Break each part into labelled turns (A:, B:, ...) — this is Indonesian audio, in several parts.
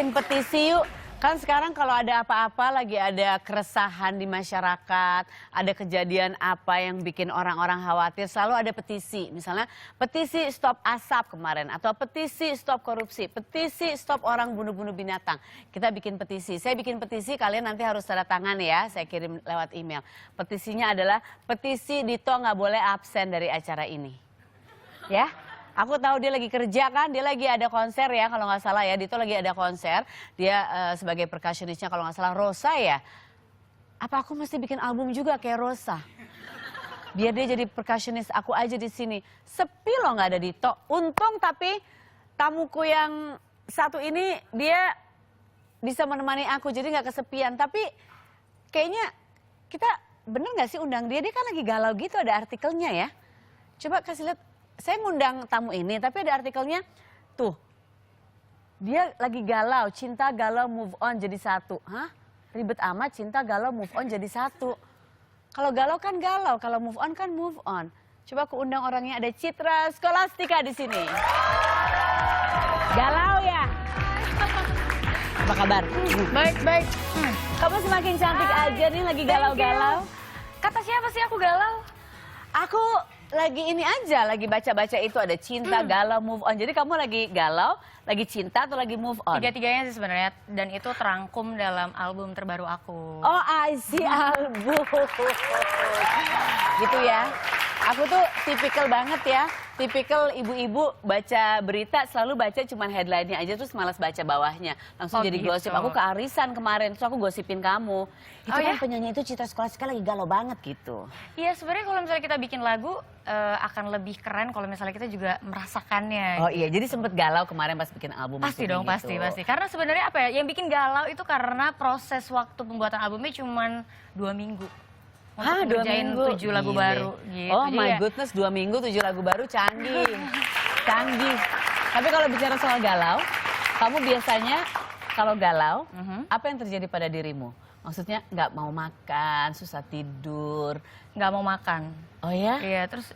A: bikin petisi yuk. Kan sekarang kalau ada apa-apa, lagi ada keresahan di masyarakat, ada kejadian apa yang bikin orang-orang khawatir, selalu ada petisi. Misalnya petisi stop asap kemarin, atau petisi stop korupsi, petisi stop orang bunuh-bunuh binatang. Kita bikin petisi. Saya bikin petisi, kalian nanti harus tanda tangan ya, saya kirim lewat email. Petisinya adalah petisi Dito nggak boleh absen dari acara ini. Ya. Aku tahu dia lagi kerja kan, dia lagi ada konser ya kalau nggak salah ya. Dito lagi ada konser, dia sebagai percussionistnya kalau nggak salah Rosa ya. Apa aku mesti bikin album juga kayak Rosa? Biar dia jadi percussionist aku aja di sini. Sepi loh nggak ada Dito. Untung tapi tamuku yang satu ini dia bisa menemani aku jadi nggak kesepian. Tapi kayaknya kita bener nggak sih undang dia? Dia kan lagi galau gitu, ada artikelnya ya. Coba kasih lihat. Saya ngundang tamu ini, tapi ada artikelnya, tuh, dia lagi galau, cinta galau move on jadi satu. Hah? Ribet amat, cinta galau move on jadi satu. Kalau galau kan galau, kalau move on kan move on. Coba aku undang orangnya, ada Citra Scholastika di sini. Galau ya? Apa kabar?
B: Baik, baik.
A: Kamu semakin cantik aja nih, lagi galau-galau.
B: Kata siapa sih aku galau?
A: Aku lagi ini aja, lagi baca-baca itu ada cinta, galau, move on. Jadi kamu lagi galau, lagi cinta atau lagi move on?
B: Tiga-tiganya sih sebenarnya, dan itu terangkum dalam album terbaru aku.
A: Oh, I see album. Gitu ya. Aku tuh tipikal banget ya. Tipikal ibu-ibu baca berita selalu baca cuman headline-nya aja terus malas baca bawahnya. Langsung jadi
B: gitu.
A: gosip. Aku kearisan kemarin terus aku gosipin kamu. Itu kan
B: ya?
A: penyanyi itu Citra Scholastika lagi galau banget gitu.
B: Iya, sebenarnya kalau misalnya kita bikin lagu akan lebih keren kalau misalnya kita juga merasakannya.
A: Oh iya, jadi sempet galau kemarin pas bikin album.
B: Pasti dong,
A: gitu.
B: pasti. Karena sebenarnya apa ya, yang bikin galau itu karena proses waktu pembuatan albumnya cuman 2 minggu.
A: Hah, 2 minggu?
B: 7 lagu
A: Gile.
B: baru gitu.
A: Oh
B: Jadi
A: my
B: ya,
A: goodness, 2 minggu 7 lagu baru, canggih. Canggih. Tapi kalau bicara soal galau, kamu biasanya kalau galau, apa yang terjadi pada dirimu? Maksudnya nggak mau makan, susah tidur.
B: nggak mau makan.
A: Oh ya?
B: Iya, terus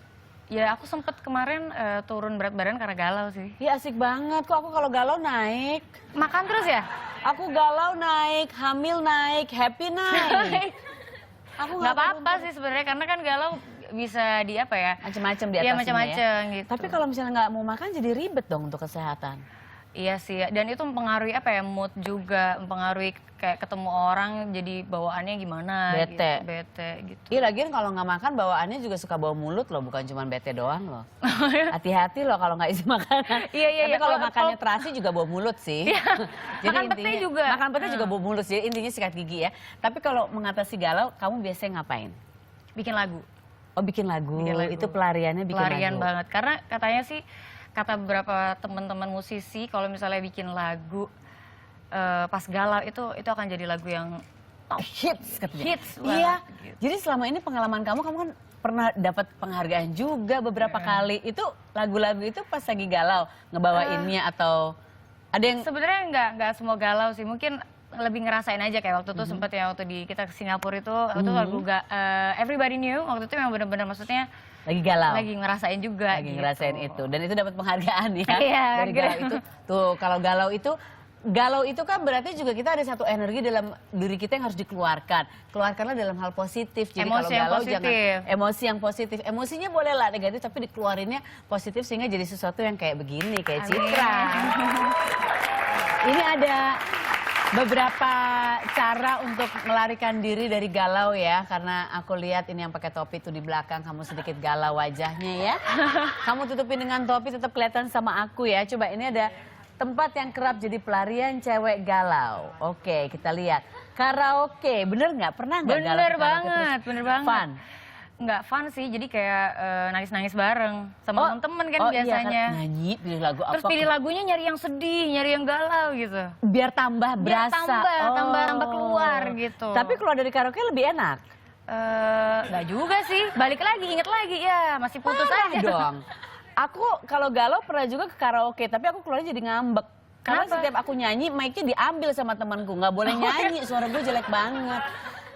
B: ya aku sempet kemarin turun berat badan karena galau sih.
A: Iya asik banget, kok aku kalau galau naik.
B: Makan terus ya?
A: Aku galau naik, hamil naik, happy naik. Aku
B: Nggak apa-apa sih sebenarnya, karena kan galau bisa di apa ya?
A: Macem-macem di
B: Iya,
A: atasnya
B: macam-macam
A: ya.
B: gitu.
A: Tapi kalau misalnya nggak mau makan jadi ribet dong untuk kesehatan.
B: Iya sih, dan itu mempengaruhi apa ya, mood juga, mempengaruhi kayak ketemu orang jadi bawaannya gimana.
A: Bete.
B: Gitu, bete gitu.
A: Iya lagian kalau nggak makan bawaannya juga suka bau mulut loh, bukan cuma bete doang loh. Hati-hati loh kalau nggak isi makanan.
B: Iya.
A: Tapi kalau makannya terasi juga bau mulut sih.
B: Makan pete juga.
A: Makan pete juga bau mulut, jadi intinya sikat gigi ya. Tapi kalau mengatasi galau, kamu biasanya ngapain?
B: Bikin lagu.
A: Oh bikin lagu,
B: Bikin lagu.
A: itu pelariannya bikin
B: Pelarian
A: lagu.
B: banget, karena katanya sih, kata beberapa teman-teman musisi kalau misalnya bikin lagu pas galau itu akan jadi lagu yang
A: Hits katanya.
B: hits
A: Iya,
B: banget, gitu.
A: jadi selama ini pengalaman kamu kan pernah dapat penghargaan juga beberapa kali. Itu lagu-lagu itu pas lagi galau ngebawainnya atau ada yang
B: Sebenarnya nggak semua galau sih, mungkin lebih ngerasain aja kayak waktu itu sempet ya, waktu kita ke Singapura itu lagu Everybody Knew, waktu itu memang benar-benar maksudnya
A: lagi galau?
B: lagi ngerasain juga.
A: Lagi
B: gitu.
A: ngerasain itu, dan itu dapat penghargaan ya.
B: Iya,
A: dari galau itu. Tuh kalau galau itu kan berarti juga kita ada satu energi dalam diri kita yang harus dikeluarkan. Keluarkanlah dalam hal positif. Jadi
B: Emosi yang
A: kalau galau
B: positif.
A: jangan emosi yang positif. Emosinya boleh lah negatif tapi dikeluarinnya positif sehingga jadi sesuatu yang kayak begini, kayak
B: Amin.
A: Citra. Ini ada beberapa cara untuk melarikan diri dari galau ya, karena aku lihat ini yang pakai topi itu di belakang kamu sedikit galau wajahnya ya. Kamu tutupin dengan topi tetap kelihatan sama aku ya. Coba ini ada tempat yang kerap jadi pelarian cewek galau. Oke, kita lihat. Karaoke, bener nggak? Pernah nggak galau?
B: Bener
A: ke karaoke
B: banget,
A: terus
B: bener banget.
A: Fun?
B: Nggak fun sih, jadi kayak nangis-nangis bareng sama temen-temen kan biasanya.
A: Iya, nyanyi, pilih lagu apa?
B: Terus pilih lagunya nyari yang sedih, nyari yang galau gitu.
A: Biar tambah
B: Biar
A: berasa.
B: tambah keluar gitu.
A: Tapi keluar dari karaoke lebih enak.
B: Nggak juga sih, balik lagi, inget lagi, ya masih putus
A: Parah
B: aja.
A: dong. Aku kalau galau pernah juga ke karaoke, tapi aku keluarnya jadi ngambek. Karena
B: Kenapa?
A: setiap aku nyanyi, mic-nya diambil sama temanku. Nggak boleh nyanyi, suara gue jelek banget.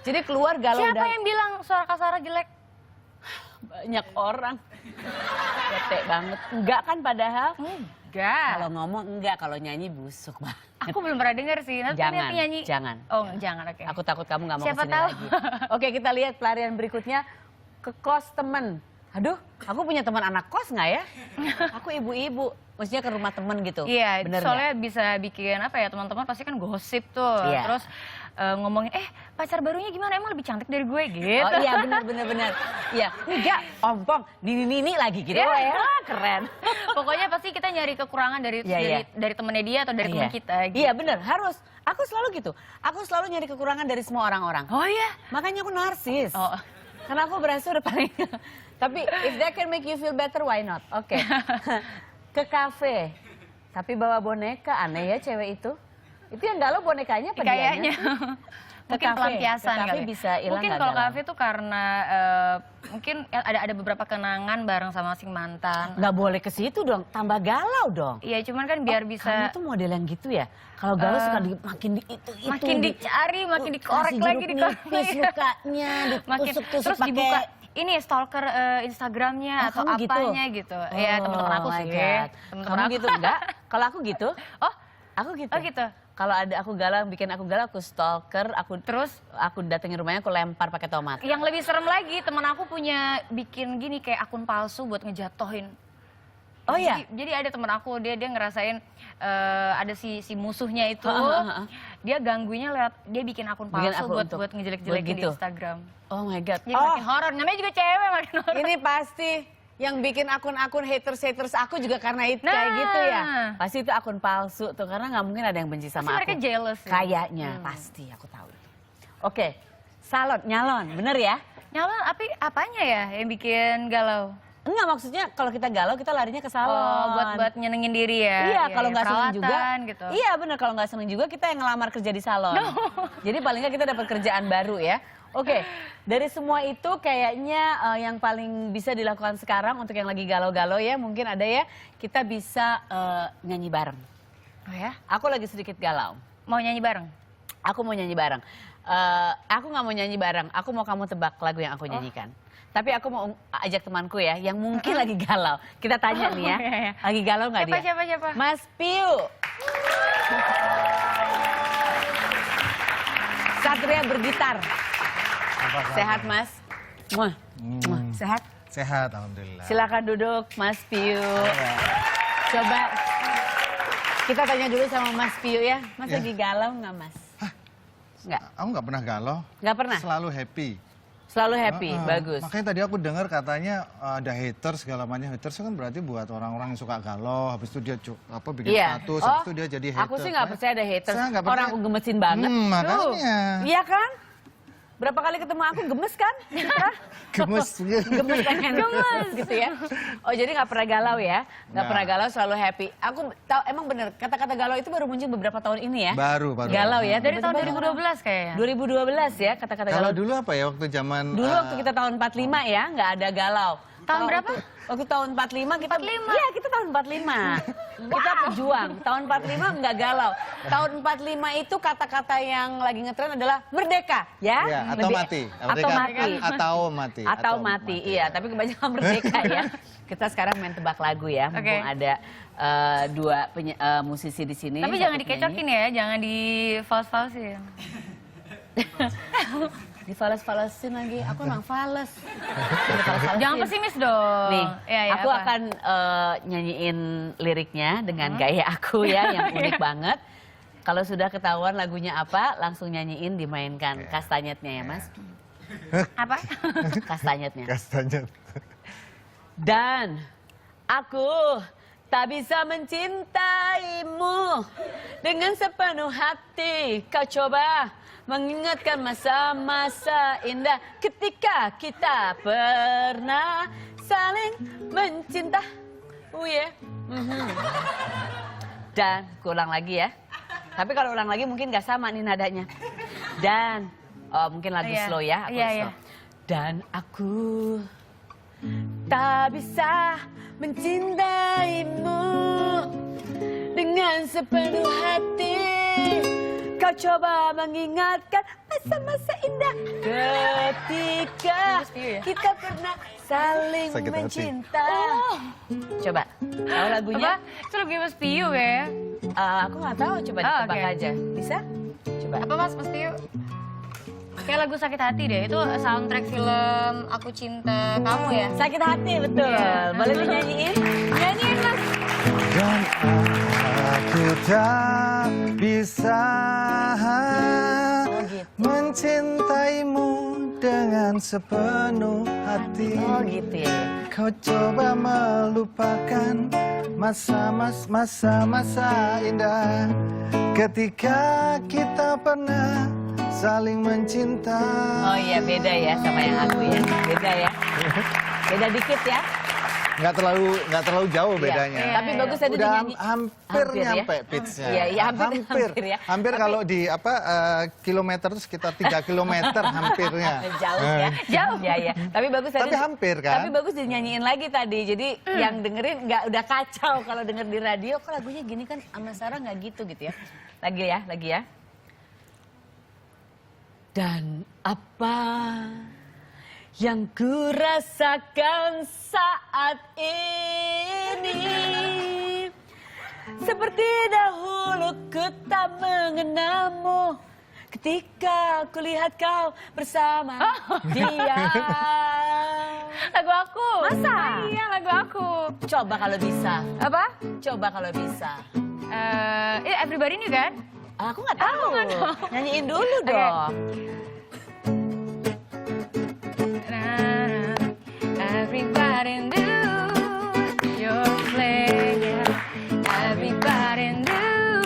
A: Jadi keluar galau
B: Siapa
A: udah
B: yang bilang suara Kasara jelek?
A: banyak orang. Bete banget. Enggak kan padahal?
B: Enggak.
A: Kalau ngomong enggak, kalau nyanyi busuk banget.
B: Aku belum pernah denger sih. Nanti
A: Jangan,
B: nanti nyanyi.
A: jangan.
B: Oh, jangan, oke.
A: Aku takut kamu nggak mau
B: Siapa
A: kesini
B: tahu.
A: lagi. Oke, kita lihat pelarian berikutnya ke kos temen. Aduh, aku punya teman anak kos nggak ya? Aku ibu-ibu, maksudnya ke rumah temen gitu.
B: Iya,
A: bener
B: soalnya bisa bikin apa ya, teman-teman pasti kan gosip tuh.
A: Iya.
B: Terus ngomongin, pacar barunya gimana, emang lebih cantik dari gue gitu.
A: Oh iya bener. Iya, enggak, ompong, nini lagi gitu.
B: Iya.
A: Ya, keren.
B: Pokoknya pasti kita nyari kekurangan dari
A: Iya.
B: dari temennya dia atau dari teman kita. Gitu.
A: Iya bener, harus. Aku selalu gitu. Aku selalu nyari kekurangan dari semua orang-orang.
B: Oh iya?
A: Makanya aku narsis.
B: Oh.
A: Karena aku berasa udah paling... Tapi if that can make you feel better, why not? Oke. Ke kafe. Tapi bawa boneka, aneh ya cewek itu. Itu yang galau bonekanya apa
B: Kayaknya.
A: dianya?
B: Mungkin pelampiasan
A: ke kafe
B: kali.
A: bisa hilang
B: Mungkin
A: nggak
B: kalau
A: galau?
B: kafe tuh karena mungkin ada beberapa kenangan bareng sama masing mantan.
A: Nggak boleh ke situ dong, tambah galau dong.
B: Iya, cuman kan biar bisa
A: Kamu tuh model yang gitu ya? Kalau galau suka makin di itu.
B: makin dicari, makin dikorek
A: Kasih
B: lagi,
A: jeruk
B: dikorek
A: nipis
B: lagi.
A: mukanya,
B: Makin
A: ditusuk-tusuk
B: terus
A: pakai...
B: dibuka ini stalker Instagramnya atau
A: kamu gitu?
B: apanya gitu. Ya teman-teman aku
A: Oh my
B: sih.
A: God.
B: Teman-teman
A: Kamu
B: aku.
A: gitu enggak? Kalau aku gitu,
B: Oh,
A: aku gitu.
B: oh gitu.
A: Kalau ada aku galau, bikin aku galau, aku stalker,
B: Terus
A: aku datengin rumahnya, aku lempar pakai tomat.
B: yang lebih serem lagi, teman aku punya bikin gini kayak akun palsu buat ngejatohin.
A: Oh iya?
B: Jadi ada teman aku, dia ngerasain ada si musuhnya itu,
A: Ha.
B: dia gangguinnya lewat, dia bikin akun
A: Bikin
B: palsu
A: akun
B: buat
A: untuk-
B: ngejelek-jelekin
A: buat gitu?
B: di Instagram.
A: Oh my God.
B: Jadi makin horor, namanya juga cewek makin horor.
A: Ini pasti yang bikin akun-akun haters aku juga karena itu
B: Nah.
A: kayak gitu ya. Pasti itu akun palsu tuh, karena nggak mungkin ada yang benci sama
B: Pasti mereka
A: aku.
B: jealous ya.
A: Kayaknya, pasti aku tahu itu. Oke, nyalon, bener ya?
B: Nyala, apanya ya yang bikin galau?
A: Enggak, maksudnya kalau kita galau kita larinya ke salon.
B: Oh, buat nyenengin diri ya?
A: Iya, kalau nggak seneng juga.
B: perawatan gitu.
A: Iya bener, kalau nggak seneng juga kita yang ngelamar kerja di salon. Jadi paling nggak kita dapat kerjaan baru ya. Oke, dari semua itu kayaknya yang paling bisa dilakukan sekarang untuk yang lagi galau-galau ya, mungkin ada ya, kita bisa nyanyi bareng.
B: Oh ya?
A: Aku lagi sedikit galau.
B: Mau nyanyi bareng?
A: Aku mau nyanyi bareng. Aku nggak mau nyanyi bareng, aku mau kamu tebak lagu yang aku nyanyikan. Tapi aku mau ajak temanku ya, yang mungkin lagi galau. Kita tanya nih ya,
B: Iya, iya.
A: lagi galau nggak dia?
B: Siapa?
A: Mas Piu. Satria bergitar. Sehat Mas? Muah. Sehat?
C: Sehat, alhamdulillah.
A: Silakan duduk Mas Piu. Coba kita tanya dulu sama Mas Piu ya. Mas
C: Ya.
A: lagi galau nggak Mas? Nggak?
C: Aku nggak pernah galau.
A: Nggak pernah?
C: Selalu happy.
A: Selalu happy,
C: Heeh.
A: bagus.
C: Makanya tadi aku dengar katanya ada haters segala macam. Haters kan berarti buat orang-orang yang suka galau. Habis itu dia bikin status. Habis itu dia jadi haters.
A: Aku sih nggak percaya ada haters.
C: Saya nggak percaya.
A: Orang aku gemesin banget.
C: Makanya.
A: Iya kan? Berapa kali ketemu aku gemes kan?
C: Gemes.
A: Gemes pengen gemes gitu ya. Oh jadi nggak pernah galau ya? Nggak
C: Nggak.
A: pernah galau, selalu happy. Aku tahu emang bener kata-kata galau itu baru muncul beberapa tahun ini ya.
C: Baru.
A: Galau ya.
B: Dari tahun
A: Tiba-tiba
B: 2012 kayaknya.
A: 2012 ya kata-kata galau.
C: Kalau dulu apa ya waktu zaman...
A: Dulu waktu kita tahun 45 ya nggak ada galau.
B: Tahun berapa?
A: Waktu tahun 45 kita
B: 45?
A: Iya, kita tahun 45. Kita pejuang. Tahun 45 nggak galau. Tahun 45 itu kata-kata yang lagi ngetren adalah merdeka, ya?
C: Ya, atau mati.
A: Atau mati.
C: Atau mati.
A: Atau mati, iya. Tapi kebanyakan merdeka ya. Kita sekarang main tebak lagu ya. Mumpung
B: Oke.
A: ada dua musisi di sini.
B: Tapi
A: satu
B: jangan dikecokin ya, jangan di fals-falsin.
A: Difales-falesin lagi. Aku emang fales.
B: Jangan pesimis dong.
A: Nih,
B: Ya, ya,
A: aku
B: apa?
A: akan nyanyiin liriknya dengan gaya aku ya yang unik banget. Kalau sudah ketahuan lagunya apa, langsung nyanyiin, dimainkan kastanyetnya ya Mas.
B: Apa?
A: Kastanyetnya.
C: Kastanya.
A: Dan aku tak bisa mencintaimu dengan sepenuh hati. Kau coba mengingatkan masa-masa indah ketika kita pernah saling mencinta. Dan aku ulang lagi ya. Tapi kalau ulang lagi mungkin gak sama nih nadanya. Dan mungkin lagu
B: Iya.
A: slow ya. Aku
B: Iya,
A: slow.
B: iya.
A: Dan aku tak bisa mencintaimu dengan sepenuh hati. Kau coba mengingatkan masa-masa indah ketika kita pernah saling
C: Sakit hati.
A: mencinta. Coba, tahu lagunya?
B: Apa? Itu lagu Mas Piyu ya?
A: Aku nggak tahu, coba
B: Oh,
A: ditebak
B: oke.
A: aja. Bisa? Coba.
B: Apa Mas Piyu? Kayak lagu Sakit Hati deh, itu soundtrack film Aku Cinta Kamu ya?
A: Sakit hati, betul.
B: Iya.
A: Boleh dinyanyiin?
B: Nyanyiin Mas.
C: Dan aku tak bisa mencintaimu dengan sepenuh hati.
A: Oh gitu ya.
C: Kau coba melupakan masa-masa indah ketika kita pernah saling mencinta.
A: Oh iya, beda ya sama yang aku ya. Beda ya. Beda dikit ya.
C: Nggak terlalu jauh bedanya.
A: Iya. Tapi bagus tadi
C: Udah
A: dinyanyi.
C: hampir
A: ya.
C: nyampe pitch-nya.
A: Iya, iya, hampir ya.
C: Hampir
A: Tapi-
C: kalau di kilometer itu sekitar 3 kilometer hampirnya.
A: Jauh ya. Jauh. Ya, ya. Tapi bagus tadi.
C: Tapi hampir kan?
A: Tapi bagus dinyanyiin lagi tadi. Jadi yang dengerin nggak udah kacau kalau denger di radio. Kok lagunya gini kan sama Sarah nggak gitu ya. Lagi ya. Dan apa yang ku rasakan saat ini, seperti dahulu ku tak mengenalmu ketika kulihat kau bersama dia.
B: Lagu aku.
A: Masa?
B: Iya, lagu aku.
A: Coba kalau bisa.
B: Apa?
A: Coba kalau bisa.
B: Everybody Knew kan?
A: Aku nggak tahu.
B: nggak tahu.
A: Nyanyiin dulu
B: Oke.
A: dong.
B: Everybody knew your flavor. Everybody knew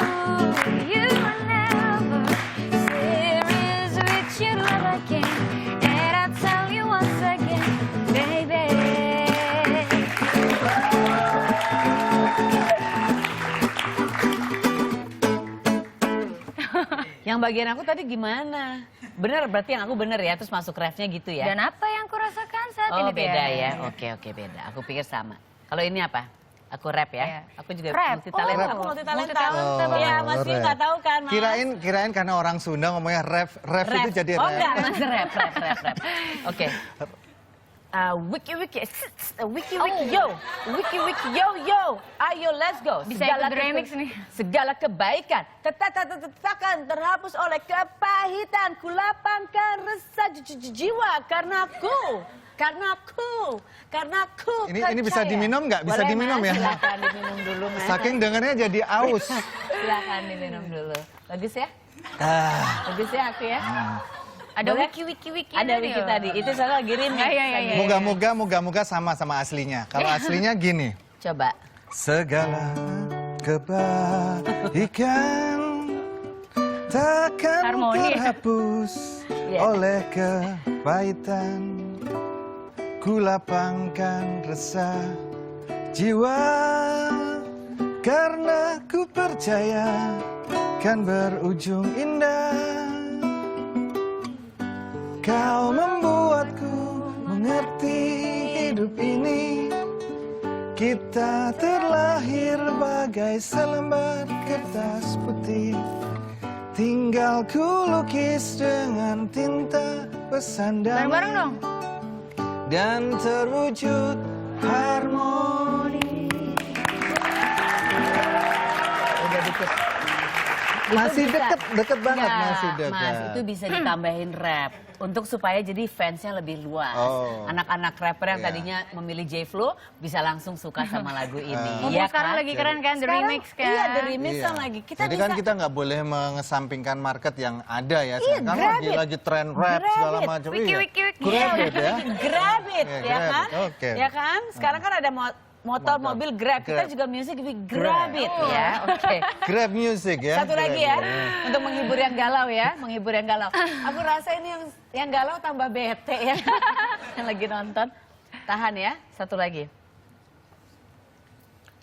B: you were never serious with your love again. And I tell you once again, baby.
A: Yang bagian aku tadi gimana? Bener, berarti yang aku bener ya, terus masuk refnya gitu ya?
B: Dan apa yang kurasakan saat
A: Oh
B: ini
A: beda
B: Tia?
A: ya, oke beda. Aku pikir sama. Kalau ini apa? Aku rap ya?
B: Iya.
A: Aku juga
B: Rap?
A: multi talenta.
B: Oh,
A: Aku multi talenta.
B: multi-talenta
C: banget.
A: Iya, Mas Yu
C: rap.
A: nggak tahu kan, Mas?
C: Kirain karena orang Sunda ngomongnya rap itu jadi
A: Oh
C: rap.
A: enggak, Mas rap. Oke. Wiki, yo. Wiki, yo. Ayo, let's go.
B: Bisa ikut remix nih.
A: Segala kebaikan takkan terhapus oleh kepahitan. Kulapangkan resah jiwa karena aku.
C: Ini bisa
A: percaya.
C: diminum nggak? Bisa
A: Boleh,
C: diminum
A: Mas,
C: ya?
A: Silakan diminum dulu, Mas.
C: Saking dengernya jadi aus.
A: Silakan diminum dulu. Bagus ya?
C: Ah,
A: Bagus ya aku ya?
B: Ada
A: Boleh?
B: wiki
A: Ada
B: tadi
A: wiki
B: loh.
A: tadi. Itu soalnya lagi remix.
B: Iya.
C: moga-moga sama aslinya. Kalau aslinya gini.
A: Coba.
C: Segala kebaikan takkan
B: Harmoni.
C: terhapus
A: Iya.
C: oleh kepahitan. Ku lapangkan resah jiwa karena ku percaya kan berujung indah. Kau membuatku mengerti hidup ini. Kita terlahir bagai selembar kertas putih. Tinggal ku lukis dengan tinta pesan damai.
B: Bareng-bareng dong.
C: Dan terwujud harmoni.
A: Udah dikit.
C: Masih
A: Itu bisa.
C: deket banget,
A: Nggak,
C: masih deket.
A: Mas, itu bisa ditambahin rap. Untuk supaya jadi fansnya lebih luas.
C: Oh.
A: Anak-anak rapper yang
C: Iya.
A: tadinya memilih J-Flow bisa langsung suka sama lagu ini.
B: Mumpung
A: Iya
B: sekarang
A: kan?
B: lagi keren kan, The
A: Sekarang-
B: Remix kan?
A: Iya, The Remix
C: Iya.
A: kan lagi. Kita
C: Jadi
A: bisa,
C: kan kita nggak boleh mengesampingkan market yang ada ya.
A: Iya,
C: Sekarang
A: grab it.
C: lagi tren rap
A: Grab
C: segala
A: it.
C: macam.
B: Wiki.
C: Grab it ya.
A: grab it,
C: Iya,
A: ya
C: grab
A: kan?
C: it, oke.
A: Ya kan? Sekarang kan ada motor, mobil grab. Kita
C: Grab.
A: juga music, we grab it
B: Oh.
A: ya. Oke.
C: Grab music ya.
A: Satu lagi ya,
C: Grab it.
A: untuk menghibur yang galau ya, menghibur yang galau. Aku rasa ini yang galau tambah bete ya, yang lagi nonton. Tahan ya, satu lagi.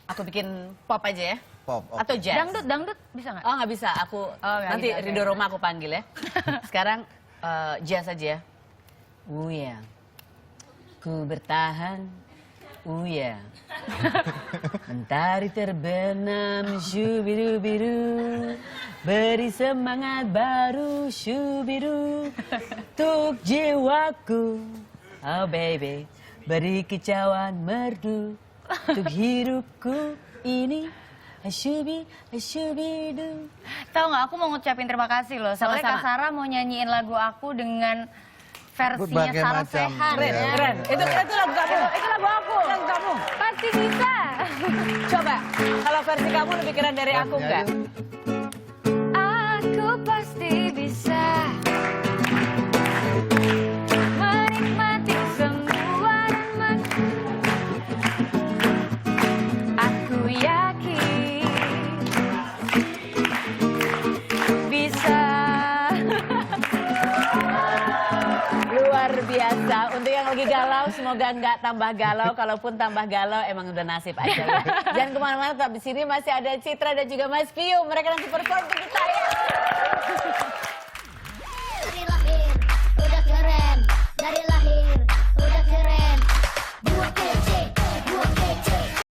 A: Aku bikin pop aja ya,
C: Pop. oke.
A: atau jazz.
B: Dangdut bisa nggak?
A: Oh nggak bisa, aku
B: nggak
A: nanti
B: bisa, oke.
A: Ridho Roma aku panggil ya. Sekarang jazz aja ya. Ya, ku bertahan Oh ya. Mentari terbenam syubiru-biru, beri semangat baru syubiru untuk jiwaku. Oh baby, beri kicauan merdu untuk hidupku ini. Asyubidu.
B: Tahu nggak, aku mau ngucapin terima kasih loh. Soalnya
A: Sama-sama.
B: Kak Sarah mau nyanyiin lagu aku dengan versinya
C: Berbagai
B: Sarah
C: macam,
B: Sechan.
C: ya.
A: Keren. Itu lagu kamu. Itu lagu aku. Lagu kamu.
B: Pasti bisa.
A: Coba, kalau versi kamu lebih keren dari aku enggak?
B: Aku pasti bisa menikmati semua dan aku yakin bisa.
A: Luar biasa. Untuk yang lagi galau, semoga nggak tambah galau. Kalaupun tambah galau, emang udah nasib aja. Ya. Jangan kemana-mana, tetap di sini masih ada Citra dan juga Mas Piu. Mereka nanti perform untuk kita ya.